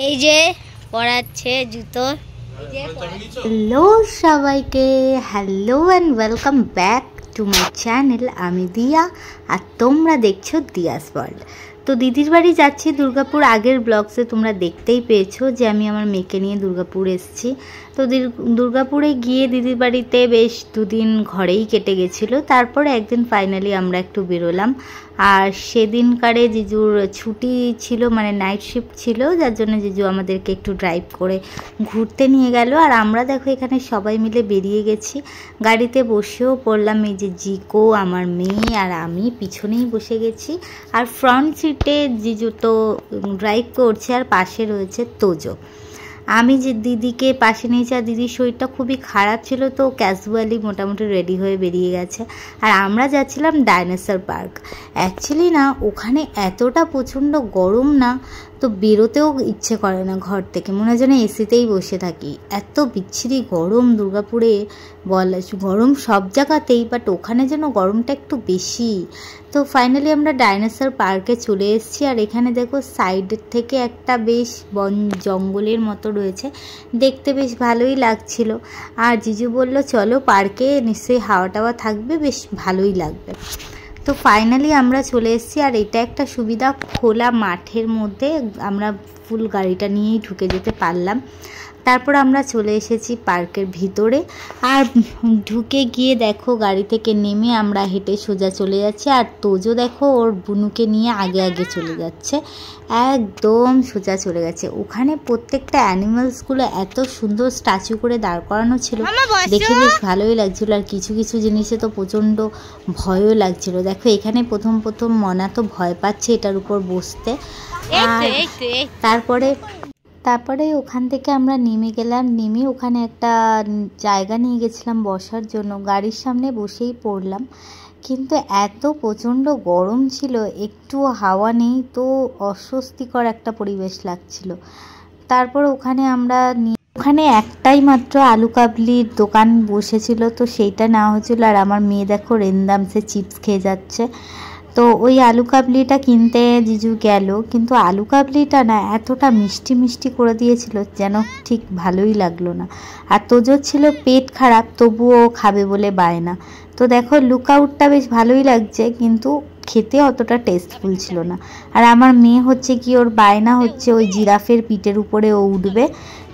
এই যে পরাচ্ছে জুতো। হ্যালো সবাইকে, hello and welcome back to my channel. আমি দিয়া আর তোমরা দেখছো দিয়াস ওয়ার্ল্ড। তো দিদির বাড়ি যাচ্ছি দুর্গাপুর। আগের ব্লগসে তোমরা দেখতেই পেয়েছো যে আমি আমার মেয়েকে নিয়ে দুর্গাপুর এসেছি। তো দুর্গাপুরে গিয়ে দিদির বাড়িতে বেশ দুদিন ঘরেই কেটে গেছিলো। তারপরে একদিন ফাইনালি আমরা একটু বেরোলাম। আর সেদিনকারে জিজুর ছুটি ছিল, মানে নাইট শিফট ছিল, যার জন্য জিজু আমাদেরকে একটু ড্রাইভ করে ঘুরতে নিয়ে গেল। আর আমরা দেখো এখানে সবাই মিলে বেরিয়ে গেছি, গাড়িতে বসেও পড়লাম। এই যে জিকো, আমার মেয়ে আর আমি পিছনেই বসে গেছি। আর ফ্রন্ট সিটে জিজু তো ড্রাইভ করছে আর পাশে রয়েছে তোজো। আমি যে দিদিকে পাশে নিয়েছি, আর দিদির শরীরটা খুবই খারাপ ছিল, তো ক্যাজুয়ালি মোটামুটি রেডি হয়ে বেরিয়ে গেছে। আর আমরা যাচ্ছিলাম ডাইনোসর পার্ক। অ্যাকচুয়ালি না, ওখানে এতটা প্রচণ্ড গরম না, তো বেরোতেও ইচ্ছে করে না ঘর থেকে, মনে হয় যেন এসিতেই বসে থাকি। এত বিচ্ছিরি গরম দুর্গাপুরে, গরম সব জায়গাতেই, বাট ওখানে যেন গরমটা একটু বেশি। তো ফাইনালি আমরা ডাইনোসর পার্কে চলে এসেছি। আর এখানে দেখো সাইডের থেকে একটা বেশ বন জঙ্গলের মতো রয়েছে, দেখতে বেশ ভালোই লাগছিল। আর জিজু বলল চলো পার্কে, নিশ্চয়ই হাওয়া টাওয়া থাকবে, বেশ ভালোই লাগবে। তো ফাইনালি আমরা চলে এসেছি। আর এটা একটা সুবিধা, খোলা মাঠের মধ্যে আমরা ফুল গাড়িটা নিয়েই ঢুকে যেতে পারলাম। তারপর আমরা চলে এসেছি পার্কের ভিতরে। আর ঢুকে গিয়ে দেখো গাড়ি থেকে নেমে আমরা হেঁটে সোজা চলে যাচ্ছি। আর তোজো দেখো ওর বুনুকে নিয়ে আগে আগে চলে যাচ্ছে, একদম সোজা চলে গেছে। ওখানে প্রত্যেকটা অ্যানিমালসগুলো এত সুন্দর স্ট্যাচু করে দাঁড় করানো ছিল, দেখে বেশ ভালোই লাগছিল। আর কিছু কিছু জিনিসে তো প্রচণ্ড ভয়ও লাগছিল। দেখো এখানে প্রথম মনা তো ভয় পাচ্ছে এটার উপর বসতে। তারপরে ওখান থেকে আমরা নেমে গেলাম। নেমে ওখানে একটা জায়গা নিয়ে গেছিলাম বসার জন্য, গাড়ির সামনে বসেই পড়লাম। কিন্তু এত প্রচণ্ড গরম ছিল, একটু হাওয়া নেই, তো অস্বস্তিকর একটা পরিবেশ লাগছিল। তারপর ওখানে একটাই মাত্র আলু কাবলির দোকান বসেছিল, তো সেইটা নেওয়া হয়েছিল। আর আমার মেয়ে দেখো রেন্দামসে চিপস খেয়ে যাচ্ছে। তো ওই আলু কাবলিটা কিনতে জিজু গেল, কিন্তু আলু কাবলিটা না এতটা মিষ্টি মিষ্টি করে দিয়েছিল যেন ঠিক ভালোই লাগলো না। আর তোজোর ছিল পেট খারাপ, তবুও খাবে বলে বায়না। তো দেখো লুকআউটটা বেশ ভালোই লাগছে, কিন্তু খেতে অতটা টেস্টফুল ছিল না। আর আমার মেয়ে হচ্ছে কি, ওর বায়না হচ্ছে ওই জিরাফের পিঠের উপরে ও উঠবে,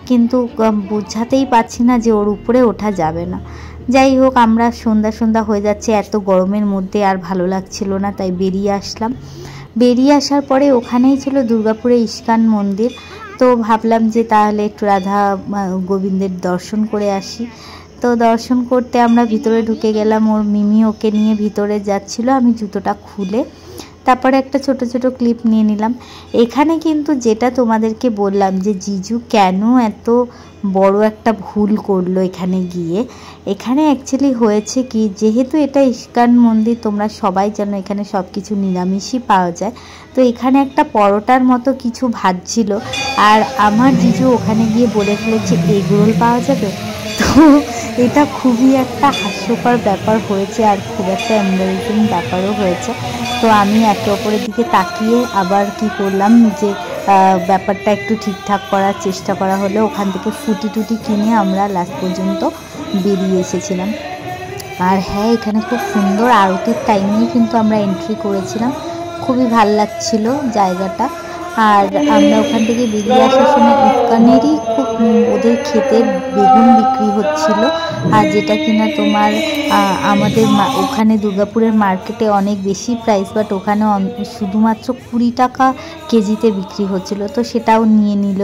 কিন্তু বোঝাতেই পারছি না যে ওর উপরে ওঠা যাবে না। যাই হোক, আমরা সন্ধ্যা হয়ে যাচ্ছে, এত গরমের মধ্যে আর ভালো লাগছিল না, তাই বেরিয়ে আসলাম। বেরিয়ে আসার পরে ওখানেই ছিল দুর্গাপুরে ইস্কন মন্দির। তো ভাবলাম যে তাহলে একটু রাধা গোবিন্দের দর্শন করে আসি। তো দর্শন করতে আমরা ভিতরে ঢুকে গেলাম। ওর মিমি ওকে নিয়ে ভিতরে যাচ্ছিল, আমি জুতোটা খুলে তারপরে একটা ছোট ক্লিপ নিয়ে নিলাম। এখানে কিন্তু যেটা তোমাদেরকে বললাম যে জিজু কেন এত বড় একটা ভুল করলো এখানে গিয়ে, এখানে অ্যাকচুয়ালি হয়েছে কি, যেহেতু এটা ইস্কন মন্দির, তোমরা সবাই জানো এখানে সব কিছু নিরামিষই পাওয়া যায়। তো এখানে একটা পরোটার মতো কিছু ভাজছিল, আর আমার জিজু ওখানে গিয়ে বলে ফেলেছে এগ রোল পাওয়া যাবে। তো এটা খুবই একটা হাস্যকর ব্যাপার হয়েছে, আর খুব একটা এম্বারেসিং ব্যাপারও হয়েছে। তো আমি একে অপরের দিকে তাকিয়ে আবার কি করলাম, যে ব্যাপারটা একটু ঠিকঠাক করার চেষ্টা করা হলো। ওখান থেকে ফুটি কিনে আমরা লাস্ট পর্যন্ত বেরিয়ে এসেছিলাম। আর হ্যাঁ, এখানে খুব সুন্দর আরতির টাইমেই কিন্তু আমরা এন্ট্রি করেছিলাম, খুবই ভাল লাগছিল জায়গাটা। আর আমরা ওখান থেকে বেরিয়ে আসার সময় ইস্কনেরই খুব ওদের খেতে বেগুন বিক্রি হচ্ছিল, আর যেটা কিনা তোমার আমাদের ওখানে দুর্গাপুরের মার্কেটে অনেক বেশি প্রাইস, বাট ওখানে শুধুমাত্র 20 টাকা কেজিতে বিক্রি হচ্ছিল। তো সেটাও নিয়ে নিল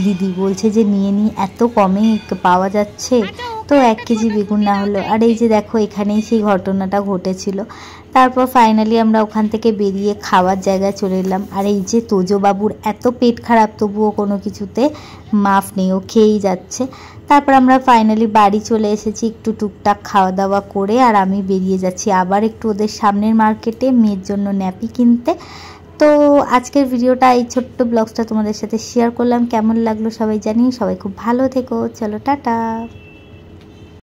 দিদি, বলছে যে নিয়ে এত কমে পাওয়া যাচ্ছে, তো 1 কেজি বেগুন না হলো। আর এই যে দেখো এখানেই সেই ঘটনাটা ঘটেছিল। তারপর ফাইনালি আমরা ওখান থেকে বেরিয়ে খাওয়ার জায়গায় চলে এলাম। আর এই যে তোজো বাবুর এত পেট খারাপ, তবুও কোনো কিছুতে মাফ নেই, ও খেয়েই যাচ্ছে। তারপর আমরা ফাইনালি বাড়ি চলে এসেছি একটু টুকটাক খাওয়া দাওয়া করে। আর আমি বেরিয়ে যাচ্ছি আবার একটু ওদের সামনের মার্কেটে মেয়ের জন্য ন্যাপি কিনতে। তো আজকের ভিডিওটা, এই ছোট্ট ব্লগসটা তোমাদের সাথে শেয়ার করলাম। কেমন লাগলো সবাই জানিয়ে, সবাই খুব ভালো থেকো। চলো টাটা।